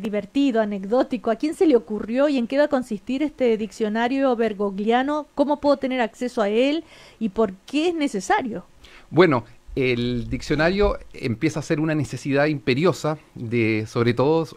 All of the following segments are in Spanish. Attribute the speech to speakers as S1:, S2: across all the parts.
S1: divertido, anecdótico. ¿A quién se le ocurrió y en qué va a consistir este diccionario bergogliano? ¿Cómo puedo tener acceso a él y por qué es necesario?
S2: Bueno, el diccionario empieza a ser una necesidad imperiosa de, sobre todo,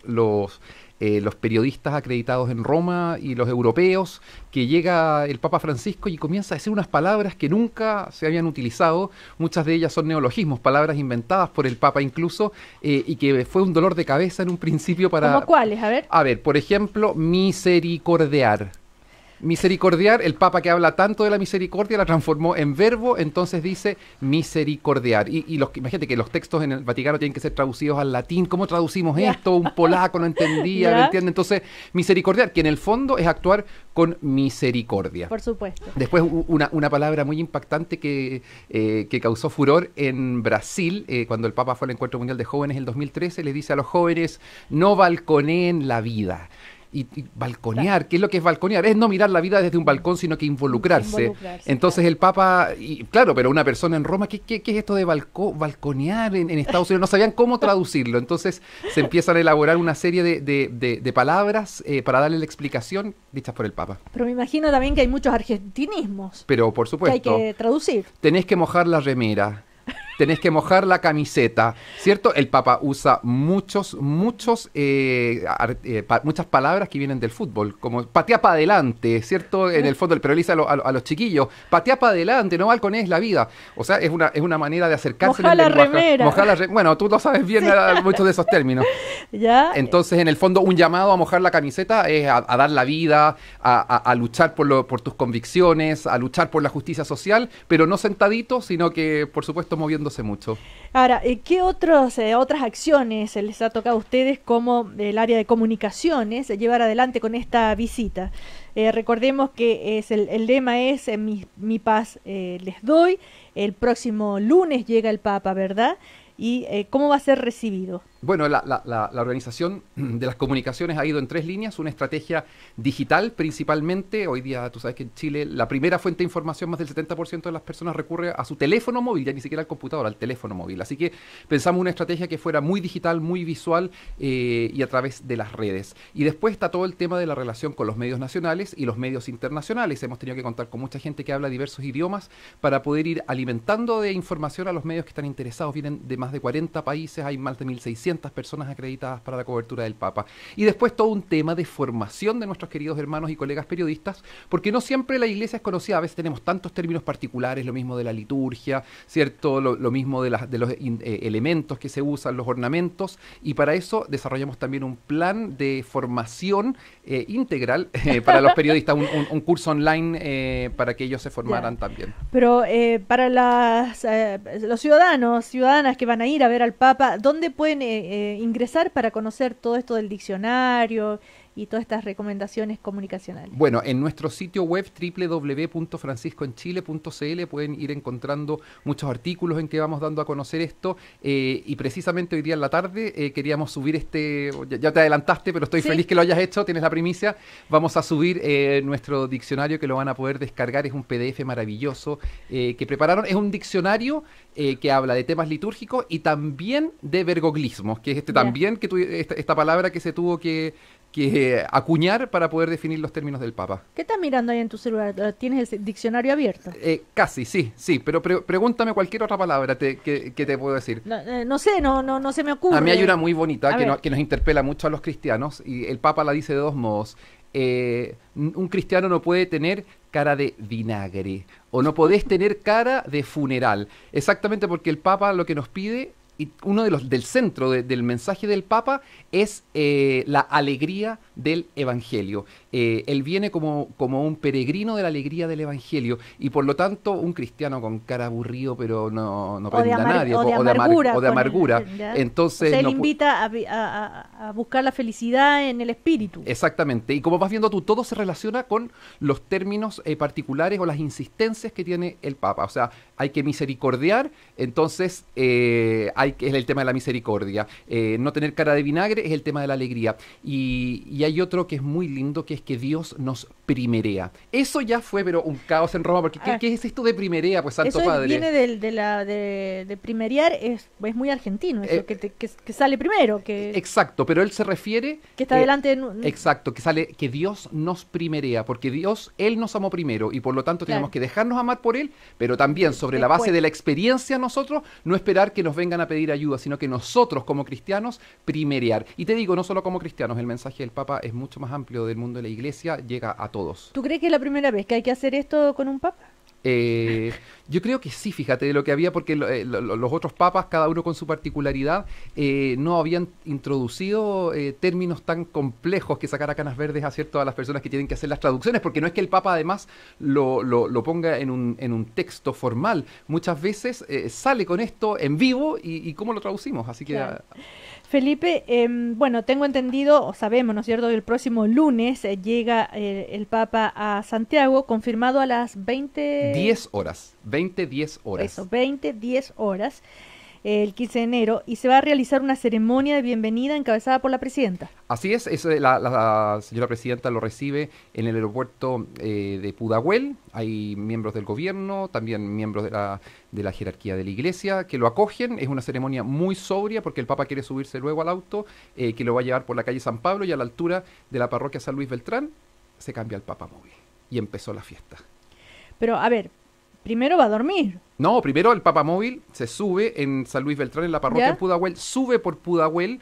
S2: los periodistas acreditados en Roma y los europeos, que llega el Papa Francisco y comienza a decir unas palabras que nunca se habían utilizado. Muchas de ellas son neologismos, palabras inventadas por el Papa incluso, y que fue un dolor de cabeza en un principio
S1: ¿Cómo
S2: para...
S1: cuáles? A ver.
S2: A ver, por ejemplo, misericordiar. Misericordiar, el Papa que habla tanto de la misericordia la transformó en verbo, entonces dice misericordiar. Imagínate que los textos en el Vaticano tienen que ser traducidos al latín. ¿Cómo traducimos
S1: Ya.
S2: esto? Un polaco no entendía, ¿me
S1: Ya.
S2: entiende? Entonces, misericordiar, que en el fondo es actuar con misericordia.
S1: Por supuesto.
S2: Después una palabra muy impactante que causó furor en Brasil, cuando el Papa fue al Encuentro Mundial de Jóvenes en el 2013, les dice a los jóvenes, no balconeen la vida. Y balconear, ¿qué es lo que es balconear? Es no mirar la vida desde un balcón, sino que involucrarse. Entonces
S1: Claro.
S2: el Papa, y claro, pero una persona en Roma, ¿qué es esto de balconear en Estados Unidos? No sabían cómo traducirlo. Entonces se empiezan a elaborar una serie de palabras para darle la explicación dichas por el Papa.
S1: Pero me imagino también que hay muchos argentinismos
S2: Pero por
S1: que hay
S2: supuesto,
S1: que traducir.
S2: tenés que mojar la remera. Tenés que mojar la camiseta, ¿cierto? El Papa usa muchas palabras que vienen del fútbol, como patea para adelante, ¿cierto? En el fútbol, pero él dice a los chiquillos, patea para adelante, no balconees la vida. O sea, es una manera de acercarse
S1: Mojar
S2: en el
S1: la
S2: lenguaje.
S1: remera.
S2: Bueno, tú lo sabes bien muchos de esos términos.
S1: ¿Ya?
S2: Entonces, en el fondo, un llamado a mojar la camiseta es a dar la vida, a luchar por tus convicciones, a luchar por la justicia social, pero no sentadito, sino que, por supuesto, moviéndose mucho.
S1: Ahora, ¿qué otras acciones les ha tocado a ustedes como el área de comunicaciones llevar adelante con esta visita? Recordemos que el lema es mi paz les doy. El próximo lunes llega el Papa, ¿verdad? ¿Y cómo va a ser recibido?
S2: Bueno, la organización de las comunicaciones ha ido en tres líneas. Una estrategia digital principalmente. Hoy día, tú sabes que en Chile la primera fuente de información, más del 70% de las personas recurre a su teléfono móvil, ya ni siquiera al computador, al teléfono móvil. Así que pensamos una estrategia que fuera muy digital, muy visual y a través de las redes. Y después está todo el tema de la relación con los medios nacionales y los medios internacionales. Hemos tenido que contar con mucha gente que habla diversos idiomas para poder ir alimentando de información a los medios que están interesados. Vienen de más de 40 países, hay más de 1.600 personas acreditadas para la cobertura del Papa. Y después todo un tema de formación de nuestros queridos hermanos y colegas periodistas, porque no siempre la iglesia es conocida. A veces tenemos tantos términos particulares, lo mismo de la liturgia, ¿cierto? Lo mismo de los elementos que se usan, los ornamentos, y para eso desarrollamos también un plan de formación integral para los periodistas, un curso online para que ellos se formaran
S1: Ya.
S2: también.
S1: Pero para los ciudadanas que van a ir a ver al Papa, ¿dónde pueden ingresar para conocer todo esto del diccionario y todas estas recomendaciones comunicacionales?
S2: Bueno, en nuestro sitio web www.franciscoenchile.cl pueden ir encontrando muchos artículos en que vamos dando a conocer esto y precisamente hoy día en la tarde queríamos subir ya te adelantaste, pero estoy
S1: Sí.
S2: feliz que lo hayas hecho, tienes la primicia. Vamos a subir nuestro diccionario que lo van a poder descargar, es un PDF maravilloso que prepararon. Es un diccionario que habla de temas litúrgicos y también de vergoglismos, que es
S1: Ya.
S2: también esta palabra que se tuvo que acuñar para poder definir los términos del Papa.
S1: ¿Qué estás mirando ahí en tu celular? ¿Tienes el diccionario abierto?
S2: Casi, sí, pero pregúntame cualquier otra palabra que te puedo decir.
S1: No sé, no se me ocurre.
S2: A mí hay una muy bonita
S1: A ver.
S2: que nos interpela mucho a los cristianos y el Papa la dice de dos modos. Un cristiano no puede tener cara de vinagre o no podés tener cara de funeral. Exactamente porque el Papa lo que nos pide, y uno del centro del mensaje del Papa es la alegría del Evangelio. Él viene como un peregrino de la alegría del Evangelio y por lo tanto un cristiano con cara aburrido pero no prende a nadie
S1: O de amargura.
S2: o de amargura.
S1: ¿Ya?
S2: Entonces
S1: O sea, él
S2: no
S1: invita a buscar la felicidad en el espíritu.
S2: Exactamente, y como vas viendo tú, todo se relaciona con los términos particulares o las insistencias que tiene el Papa. O sea, hay que misericordiar, entonces es el tema de la misericordia. No tener cara de vinagre es el tema de la alegría. Y hay otro que es muy lindo, que es que Dios nos primerea. Eso ya fue, pero un caos en Roma, porque ¿qué es esto de primerea, pues Santo
S1: eso
S2: Padre?
S1: Viene de primerear, es muy argentino, eso, que sale primero,
S2: Exacto, pero él se refiere...
S1: Que está delante
S2: Exacto, que Dios nos primerea, porque Él nos amó primero, y por lo tanto tenemos que dejarnos amar por Él, pero también sobre la base de la experiencia nosotros, no esperar que nos vengan a pedir ayuda, sino que nosotros como cristianos primerear. Y te digo, no solo como cristianos, el mensaje del Papa es mucho más amplio del mundo de la Iglesia, llega a todos.
S1: ¿Tú crees que es la primera vez que hay que hacer esto con un Papa?
S2: Yo creo que sí, fíjate, de lo que había, porque los otros papas, cada uno con su particularidad, no habían introducido términos tan complejos que sacar a canas verdes a todas las personas que tienen que hacer las traducciones, porque no es que el papa además lo ponga en un texto formal, muchas veces sale con esto en vivo y cómo lo traducimos, así que...
S1: Claro. Felipe, bueno, tengo entendido, o sabemos, ¿no es cierto?, que el próximo lunes llega el Papa a Santiago, confirmado a las
S2: 10 horas.
S1: Eso, 10 horas, el 15 de enero, y se va a realizar una ceremonia de bienvenida encabezada por la presidenta.
S2: Así es, la señora presidenta lo recibe en el aeropuerto de Pudahuel. Hay miembros del gobierno, también miembros de la jerarquía de la iglesia que lo acogen. Es una ceremonia muy sobria porque el Papa quiere subirse luego al auto que lo va a llevar por la calle San Pablo, y a la altura de la parroquia San Luis Beltrán se cambia el Papa móvil y empezó la fiesta.
S1: Pero, a ver, primero va a dormir.
S2: No, primero el Papa móvil se sube en San Luis Beltrán, en la parroquia en Pudahuel, sube por Pudahuel,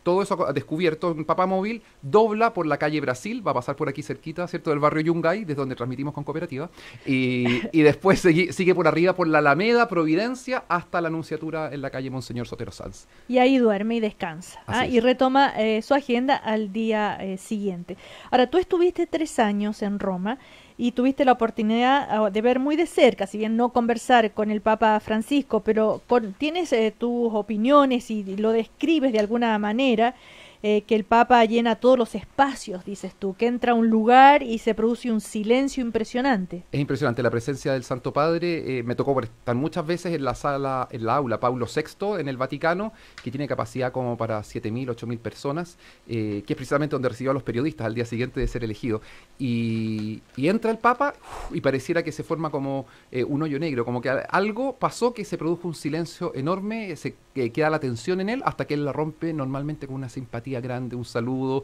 S2: todo eso descubierto en Papa móvil, dobla por la calle Brasil, va a pasar por aquí cerquita, ¿cierto?, del barrio Yungay, desde donde transmitimos con Cooperativa, y después sigue por arriba por la Alameda, Providencia, hasta la Anunciatura en la calle Monseñor Sotero Sanz.
S1: Y ahí duerme y descansa, y retoma su agenda al día siguiente. Ahora, tú estuviste 3 años en Roma y tuviste la oportunidad de ver muy de cerca, si bien no conversar con el Papa Francisco, pero tienes tus opiniones y lo describes de alguna manera, que el Papa llena todos los espacios, dices tú, que entra a un lugar y se produce un silencio impresionante.
S2: Es impresionante la presencia del Santo Padre. Me tocó estar muchas veces en la sala, en la aula Paulo VI, en el Vaticano, que tiene capacidad como para 7.000, 8.000 personas, que es precisamente donde recibió a los periodistas al día siguiente de ser elegido. Y entra el Papa y pareciera que se forma como un hoyo negro, como que algo pasó, que se produjo un silencio enorme, queda la tensión en él, hasta que él la rompe normalmente con una simpatía grande, un saludo,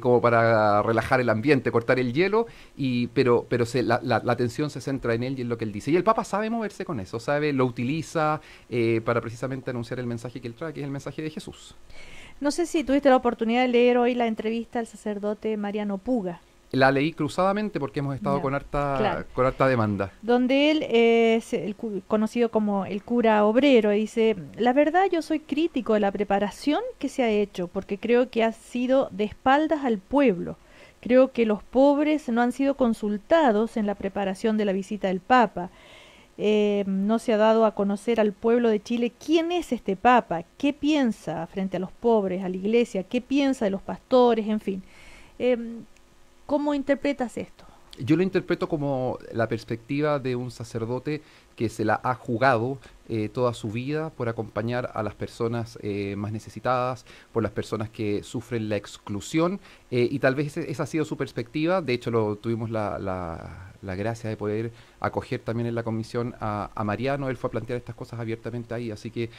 S2: como para relajar el ambiente, cortar el hielo, pero la atención se centra en él y en lo que él dice. Y el Papa sabe moverse con eso, lo utiliza para precisamente anunciar el mensaje que él trae, que es el mensaje de Jesús.
S1: No sé si tuviste la oportunidad de leer hoy la entrevista al sacerdote Mariano Puga.
S2: La leí cruzadamente porque hemos estado con harta demanda. Donde
S1: él es conocido como el cura obrero, y dice: la verdad, yo soy crítico de la preparación que se ha hecho, porque creo que ha sido de espaldas al pueblo. Creo que los pobres no han sido consultados en la preparación de la visita del Papa. No se ha dado a conocer al pueblo de Chile quién es este Papa, qué piensa frente a los pobres, a la iglesia, qué piensa de los pastores, en fin. ¿Cómo interpretas esto?
S2: Yo lo interpreto como la perspectiva de un sacerdote que se la ha jugado toda su vida por acompañar a las personas más necesitadas, por las personas que sufren la exclusión, y tal vez esa ha sido su perspectiva. De hecho, tuvimos la gracia de poder acoger también en la comisión a Mariano. Él fue a plantear estas cosas abiertamente ahí, así que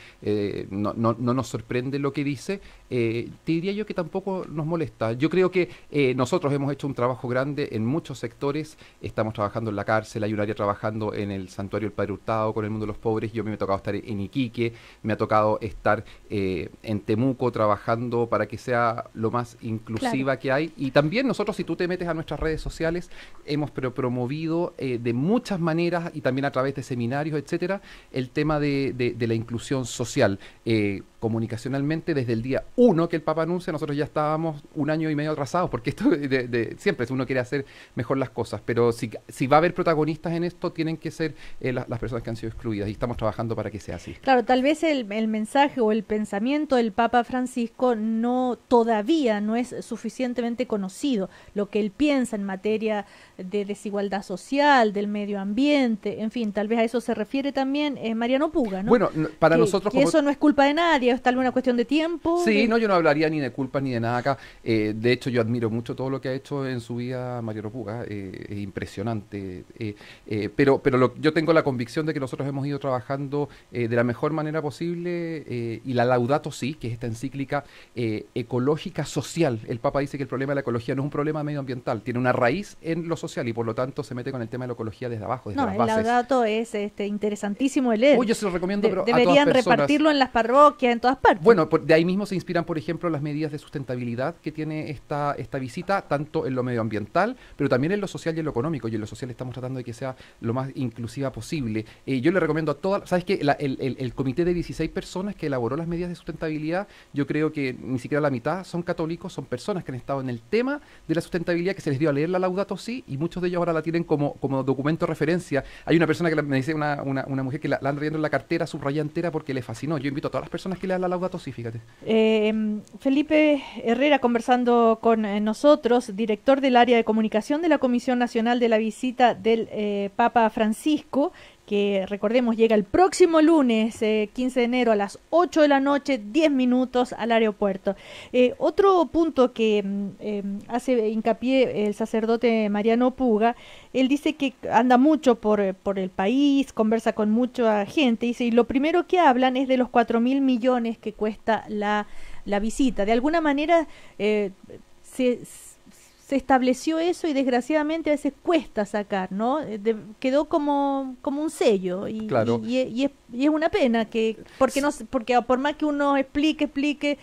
S2: no nos sorprende lo que dice. Te diría yo que tampoco nos molesta. Yo creo que nosotros hemos hecho un trabajo grande en muchos sectores. Estamos trabajando en la cárcel, hay un área trabajando en el santuario del Padre Hurtado con el mundo de los pobres. Yo me ha tocado estar en Iquique, me ha tocado estar en Temuco trabajando para que sea lo más inclusiva que hay. Y también nosotros, si tú te metes a nuestras redes sociales, hemos promovido de muchas maneras, y también a través de seminarios, etcétera, el tema de la inclusión social. Comunicacionalmente, desde el día 1 que el Papa anuncia, nosotros ya estábamos 1 año y medio atrasados, porque esto siempre uno quiere hacer mejor las cosas, pero si va a haber protagonistas en esto, tienen que ser las las personas que han sido excluidas y estamos trabajando para que sea así.
S1: Claro, tal vez el mensaje o el pensamiento del Papa Francisco todavía no es suficientemente conocido, lo que él piensa en materia de desigualdad social, del medio ambiente, en fin, tal vez a eso se refiere también Mariano Puga, ¿no?
S2: Bueno, para nosotros
S1: que eso no es culpa de nadie, es tal vez una cuestión de tiempo.
S2: Sí, no, yo no hablaría ni de culpas ni de nada acá. De hecho, yo admiro mucho todo lo que ha hecho en su vida Mariano Puga, es impresionante. Pero yo tengo la convicción de que nosotros hemos ido trabajando de la mejor manera posible y la Laudato Si, que es esta encíclica ecológica social. El Papa dice que el problema de la ecología no es un problema medioambiental, tiene una raíz en lo social y por lo tanto se mete con el tema de la ecología desde abajo, desde las bases.
S1: El Laudato es interesantísimo de leer.
S2: Yo se lo recomiendo, pero
S1: deberían
S2: a todas
S1: repartirlo en las parroquias, en todas partes.
S2: Bueno, de ahí mismo se inspiran, por ejemplo, las medidas de sustentabilidad que tiene esta visita, tanto en lo medioambiental, pero también en lo social y en lo económico. Y en lo social estamos tratando de que sea lo más inclusiva posible. Yo le recomiendo a todas, ¿sabes qué? El comité de 16 personas que elaboró las medidas de sustentabilidad, yo creo que ni siquiera la mitad son católicos, son personas que han estado en el tema de la sustentabilidad, que se les dio a leer la Laudato Si, y muchos de ellos ahora la tienen como documento de referencia. Hay una persona que me dice, una mujer que la anda leyendo en la cartera subrayada entera porque le fascinó. Yo invito a todas las personas que lean la Laudato Si, fíjate.
S1: Felipe Herrera conversando con nosotros, director del área de comunicación de la Comisión Nacional de la Visita del Papa Francisco, que recordemos llega el próximo lunes 15 de enero a las 8 de la noche, 10 minutos al aeropuerto. Otro punto que hace hincapié el sacerdote Mariano Puga, él dice que anda mucho por el país, conversa con mucha gente, dice, y lo primero que hablan es de los 4.000 millones que cuesta la visita. De alguna manera se estableció eso y desgraciadamente a veces cuesta sacar, ¿no? Quedó como un sello y,
S2: claro.
S1: y es una pena porque por más que uno explique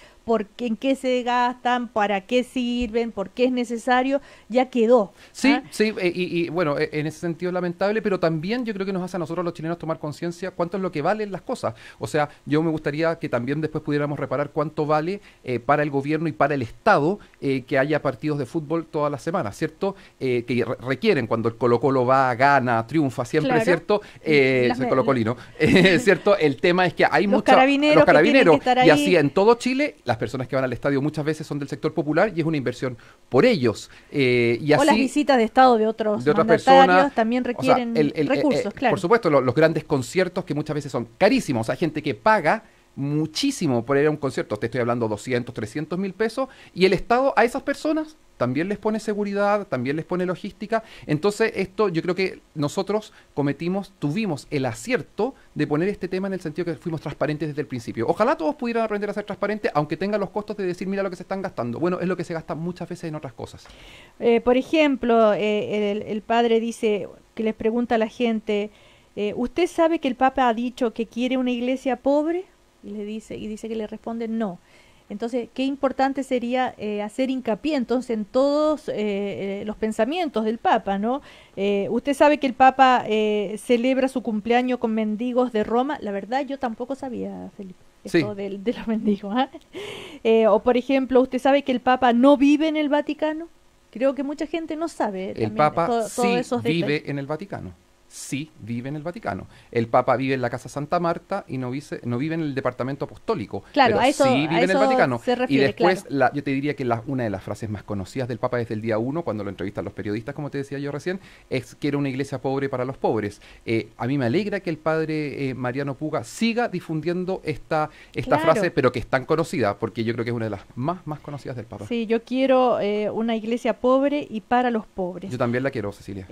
S1: en qué se gastan, para qué sirven, por qué es necesario, ya quedó.
S2: Sí, sí, y bueno, en ese sentido es lamentable, pero también yo creo que nos hace a nosotros los chilenos tomar conciencia cuánto es lo que valen las cosas. O sea, yo me gustaría que también después pudiéramos reparar cuánto vale para el gobierno y para el Estado que haya partidos de fútbol todas las semanas, ¿cierto? Que requieren cuando el Colo-Colo va, gana, triunfa siempre, claro. ¿Cierto? El colocolino, ¿cierto? El tema es que hay los carabineros y así en todo Chile. Las personas que van al estadio muchas veces son del sector popular y es una inversión por ellos. Y así,
S1: o las visitas de estado de otras personas también requieren recursos, claro.
S2: Por supuesto, los grandes conciertos que muchas veces son carísimos. Hay gente que paga muchísimo por ir a un concierto. Te estoy hablando 200, 300 mil pesos. Y el Estado a esas personas también les pone seguridad, también les pone logística. Entonces esto yo creo que nosotros tuvimos el acierto de poner este tema en el sentido que fuimos transparentes desde el principio. Ojalá todos pudieran aprender a ser transparentes, aunque tengan los costos de decir, mira lo que se están gastando. Bueno, es lo que se gasta muchas veces en otras cosas.
S1: Por ejemplo, el padre dice, que les pregunta a la gente, ¿usted sabe que el Papa ha dicho que quiere una iglesia pobre? Y dice que le responde no. Entonces, qué importante sería hacer hincapié entonces en todos los pensamientos del Papa, ¿no? Usted sabe que el Papa celebra su cumpleaños con mendigos de Roma. La verdad, yo tampoco sabía, Felipe, esto de los mendigos. O, por ejemplo, ¿usted sabe que el Papa no vive en el Vaticano? Creo que mucha gente no sabe.
S2: El Papa sí vive en el Vaticano. Sí vive en el Vaticano. El Papa vive en la Casa Santa Marta y no vive en el departamento apostólico. Claro, pero sí vive en el Vaticano. Y después, yo te diría que una de las frases más conocidas del Papa desde el día 1, cuando lo entrevistan los periodistas, como te decía yo recién, es que era una iglesia pobre para los pobres. A mí me alegra que el padre Mariano Puga siga difundiendo esta frase, pero que es tan conocida, porque yo creo que es una de las más conocidas del Papa.
S1: Sí, yo quiero una iglesia pobre y para los pobres.
S2: Yo también la quiero, Cecilia.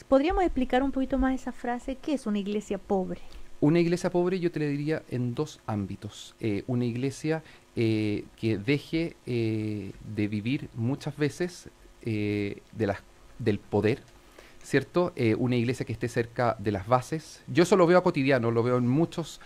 S1: ¿Podríamos explicar un poquito más esa frase? ¿Qué es una iglesia pobre?
S2: Una iglesia pobre yo te le diría en dos ámbitos. Una iglesia que deje de vivir muchas veces del poder, ¿cierto? Una iglesia que esté cerca de las bases. Yo eso lo veo a cotidiano, lo veo en muchas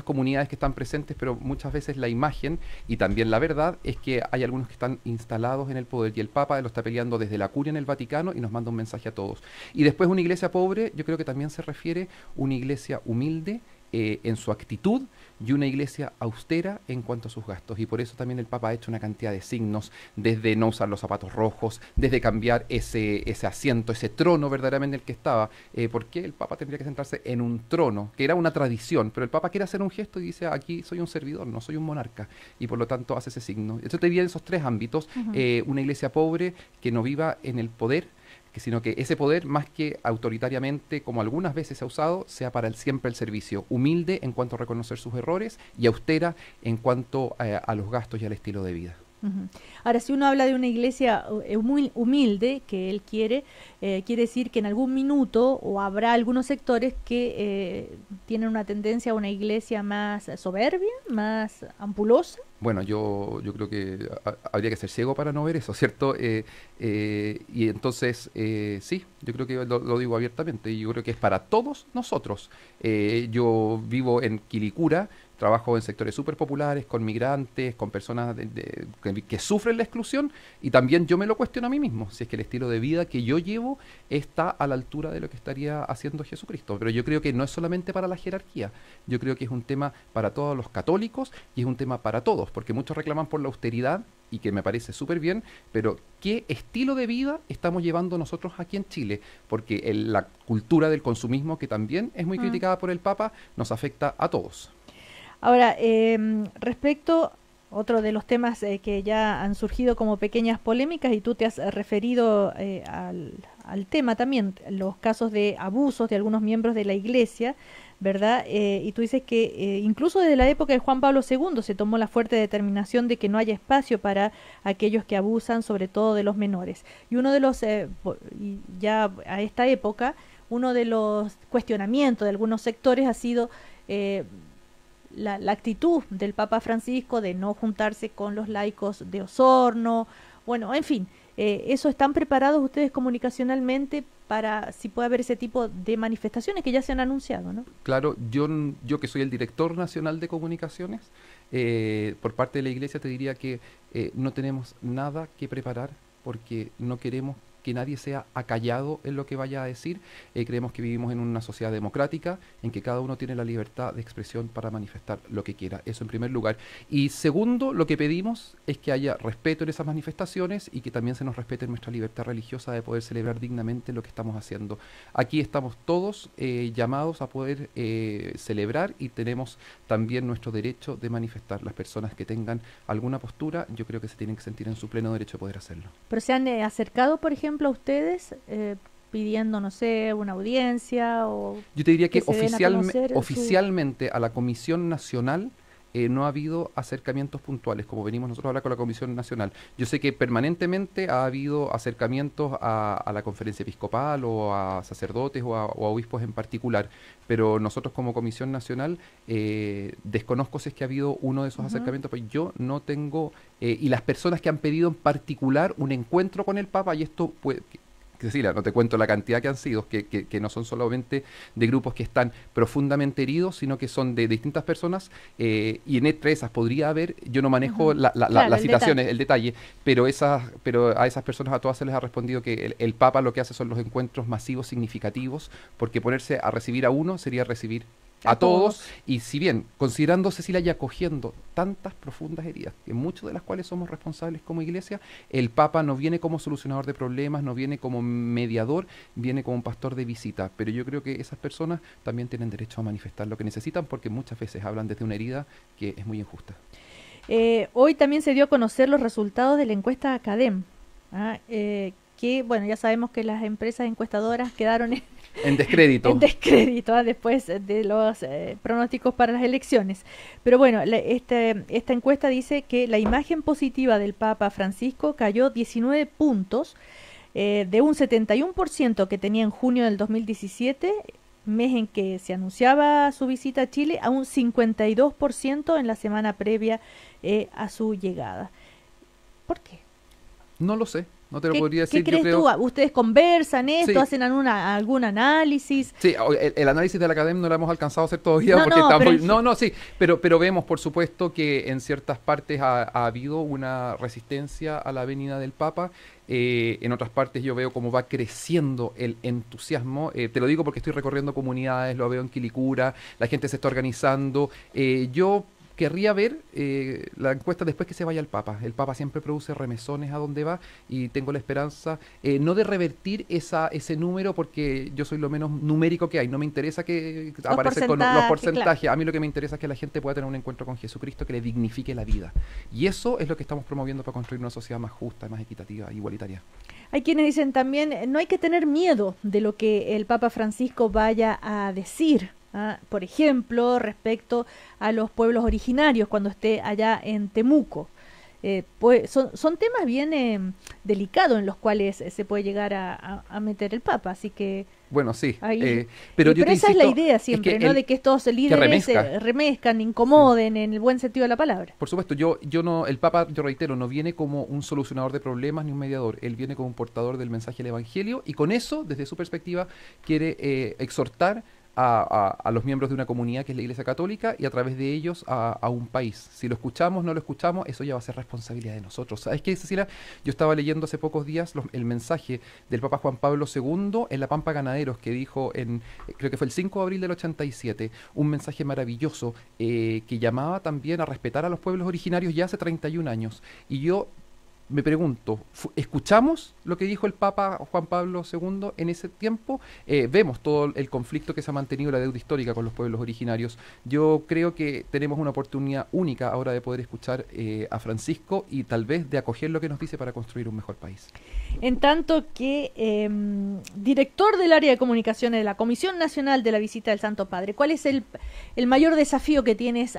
S2: comunidades que están presentes, pero muchas veces la imagen y también la verdad es que hay algunos que están instalados en el poder y el Papa lo está peleando desde la curia en el Vaticano y nos manda un mensaje a todos. Y después una iglesia pobre, yo creo que también se refiere a una iglesia humilde en su actitud y una iglesia austera en cuanto a sus gastos. Y por eso también el Papa ha hecho una cantidad de signos, desde no usar los zapatos rojos, desde cambiar ese asiento, ese trono verdaderamente en el que estaba. ¿Por qué el Papa tendría que sentarse en un trono? Que era una tradición, pero el Papa quiere hacer un gesto y dice, aquí soy un servidor, no soy un monarca. Y por lo tanto hace ese signo. Entonces te diría en esos tres ámbitos, una iglesia pobre que no viva en el poder, sino que ese poder, más que autoritariamente, como algunas veces se ha usado, sea para siempre el servicio, humilde en cuanto a reconocer sus errores y austera en cuanto a los gastos y al estilo de vida.
S1: Ahora, si uno habla de una iglesia muy humilde, que él quiere decir que en algún minuto o habrá algunos sectores que tienen una tendencia a una iglesia más soberbia, más ampulosa.
S2: Bueno, yo creo que habría que ser ciego para no ver eso, ¿cierto? Y entonces, sí, yo creo que lo digo abiertamente, y yo creo que es para todos nosotros. Yo vivo en Quilicura, trabajo en sectores súper populares, con migrantes, con personas que sufren la exclusión, y también yo me lo cuestiono a mí mismo, si es que el estilo de vida que yo llevo está a la altura de lo que estaría haciendo Jesucristo. Pero yo creo que no es solamente para la jerarquía, yo creo que es un tema para todos los católicos y es un tema para todos, porque muchos reclaman por la austeridad, y que me parece súper bien, pero ¿qué estilo de vida estamos llevando nosotros aquí en Chile? Porque la cultura del consumismo, que también es muy criticada por el Papa, nos afecta a todos.
S1: Ahora, respecto, otro de los temas que ya han surgido como pequeñas polémicas, y tú te has referido al tema también, los casos de abusos de algunos miembros de la Iglesia, ¿verdad? Y tú dices que incluso desde la época de Juan Pablo II se tomó la fuerte determinación de que no haya espacio para aquellos que abusan, sobre todo de los menores. Y uno de los, ya a esta época, uno de los cuestionamientos de algunos sectores ha sido la actitud del Papa Francisco de no juntarse con los laicos de Osorno. Bueno, en fin, ¿eso están preparados ustedes comunicacionalmente para si puede haber ese tipo de manifestaciones que ya se han anunciado, ¿no?
S2: Claro, yo que soy el director nacional de comunicaciones, por parte de la Iglesia te diría que no tenemos nada que preparar, porque no queremos que nadie sea acallado en lo que vaya a decir. Creemos que vivimos en una sociedad democrática en que cada uno tiene la libertad de expresión para manifestar lo que quiera. Eso en primer lugar. Y segundo, lo que pedimos es que haya respeto en esas manifestaciones y que también se nos respete nuestra libertad religiosa de poder celebrar dignamente lo que estamos haciendo. Aquí estamos todos llamados a poder celebrar, y tenemos también nuestro derecho de manifestar. Las personas que tengan alguna postura, yo creo que se tienen que sentir en su pleno derecho de poder hacerlo.
S1: Pero se han acercado, por ejemplo, a ustedes pidiendo, no sé, una audiencia, o
S2: yo te diría que
S1: oficialmente
S2: oficialmente a la Comisión Nacional no ha habido acercamientos puntuales, como venimos nosotros a hablar con la Comisión Nacional. Yo sé que permanentemente ha habido acercamientos a la Conferencia Episcopal o a sacerdotes o a obispos en particular, pero nosotros como Comisión Nacional desconozco si es que ha habido uno de esos acercamientos, pues yo no tengo, y las personas que han pedido en particular un encuentro con el Papa, y esto puede... Cecilia, no te cuento la cantidad que han sido, que no son solamente de grupos que están profundamente heridos, sino que son de distintas personas, y entre esas podría haber, yo no manejo las citaciones, el detalle, pero a esas personas a todas se les ha respondido que el Papa lo que hace son los encuentros masivos significativos, porque ponerse a recibir a uno sería recibir a todos, y si bien, considerando, Cecilia, ya acogiendo tantas profundas heridas, que muchas de las cuales somos responsables como Iglesia, el Papa no viene como solucionador de problemas, no viene como mediador, viene como un pastor de visita, pero yo creo que esas personas también tienen derecho a manifestar lo que necesitan, porque muchas veces hablan desde una herida que es muy injusta.
S1: Hoy también se dio a conocer los resultados de la encuesta Academ, que, bueno, ya sabemos que las empresas encuestadoras quedaron
S2: en descrédito.
S1: En descrédito, después de los pronósticos para las elecciones. Pero bueno, esta encuesta dice que la imagen positiva del Papa Francisco cayó 19 puntos, de un 71% que tenía en junio del 2017, mes en que se anunciaba su visita a Chile, a un 52% en la semana previa a su llegada. ¿Por qué?
S2: No lo sé. No te lo podría decir.
S1: ¿Qué crees tú? ¿Ustedes conversan esto? ¿Hacen algún análisis?
S2: Sí, el análisis de la academia no lo hemos alcanzado a hacer todavía porque estamos... pero vemos, por supuesto, que en ciertas partes ha habido una resistencia a la venida del Papa. En otras partes yo veo cómo va creciendo el entusiasmo. Te lo digo porque estoy recorriendo comunidades, lo veo en Quilicura, la gente se está organizando. Yo querría ver la encuesta después que se vaya el Papa. El Papa siempre produce remesones a donde va y tengo la esperanza, no de revertir ese número, porque yo soy lo menos numérico que hay. No me interesa que aparezcan con los porcentajes. Claro. A mí lo que me interesa es que la gente pueda tener un encuentro con Jesucristo que le dignifique la vida. Y eso es lo que estamos promoviendo para construir una sociedad más justa, más equitativa, igualitaria.
S1: Hay quienes dicen también, no hay que tener miedo de lo que el Papa Francisco vaya a decir. Por ejemplo, respecto a los pueblos originarios cuando esté allá en Temuco. Pues son temas bien delicados en los cuales se puede llegar a meter el Papa, así que...
S2: Bueno, sí,
S1: pero esa es la idea siempre, ¿no? De que estos líderes remezcan, incomoden, en el buen sentido de la palabra.
S2: Por supuesto, el Papa, yo reitero, no viene como un solucionador de problemas ni un mediador, él viene como un portador del mensaje del Evangelio y con eso, desde su perspectiva, quiere exhortar a los miembros de una comunidad que es la Iglesia Católica y a través de ellos a un país. Si lo escuchamos, no lo escuchamos, eso ya va a ser responsabilidad de nosotros. ¿Sabes qué, Cecilia? Yo estaba leyendo hace pocos días el mensaje del Papa Juan Pablo II en La Pampa Ganaderos, que dijo creo que fue el 5 de abril del 87, un mensaje maravilloso que llamaba también a respetar a los pueblos originarios ya hace 31 años. Y yo me pregunto, ¿escuchamos lo que dijo el Papa Juan Pablo II en ese tiempo? Vemos todo el conflicto que se ha mantenido, la deuda histórica con los pueblos originarios. Yo creo que tenemos una oportunidad única ahora de poder escuchar a Francisco y tal vez de acoger lo que nos dice para construir un mejor país.
S1: En tanto que director del área de comunicaciones de la Comisión Nacional de la Visita del Santo Padre, ¿cuál es el mayor desafío que tienes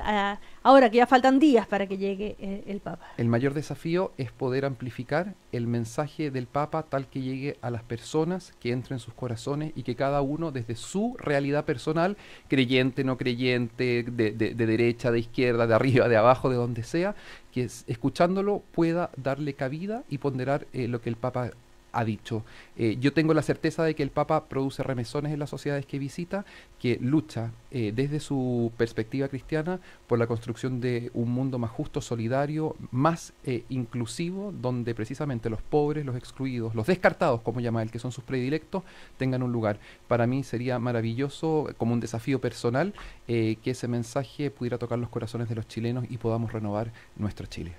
S1: ahora que ya faltan días para que llegue el Papa?
S2: El mayor desafío es poder amplificar el mensaje del Papa tal que llegue a las personas, que entre en sus corazones y que cada uno desde su realidad personal, creyente, no creyente, de derecha, de izquierda, de arriba, de abajo, de donde sea, que escuchándolo pueda darle cabida y ponderar lo que el Papa ha dicho. Yo tengo la certeza de que el Papa produce remesones en las sociedades que visita, que lucha desde su perspectiva cristiana por la construcción de un mundo más justo, solidario, más inclusivo, donde precisamente los pobres, los excluidos, los descartados, como llama él, que son sus predilectos, tengan un lugar. Para mí sería maravilloso, como un desafío personal, que ese mensaje pudiera tocar los corazones de los chilenos y podamos renovar nuestro Chile.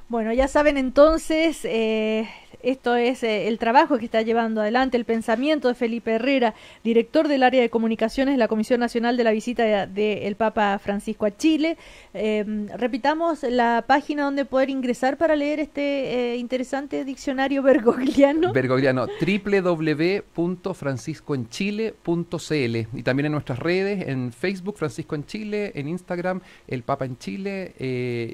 S1: Bueno, ya saben entonces, esto es el trabajo que está llevando adelante, el pensamiento de Felipe Herrera, director del área de comunicaciones de la Comisión Nacional de la Visita del Papa Francisco a Chile. Repitamos la página donde poder ingresar para leer este interesante diccionario bergogliano.
S2: Bergogliano, www.franciscoenchile.cl, y también en nuestras redes, en Facebook, Francisco en Chile, en Instagram, El Papa en Chile,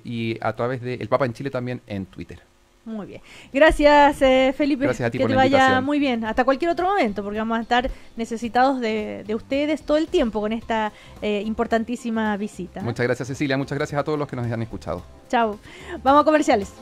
S2: y a través de El Papa en Chile también en Twitter.
S1: Muy bien. Gracias, Felipe.
S2: Gracias a ti
S1: que
S2: por
S1: te
S2: la
S1: vaya
S2: invitación.
S1: muy bien. Hasta cualquier otro momento, porque vamos a estar necesitados de ustedes todo el tiempo con esta importantísima visita.
S2: Muchas gracias, Cecilia. Muchas gracias a todos los que nos han escuchado.
S1: Chao. Vamos a comerciales.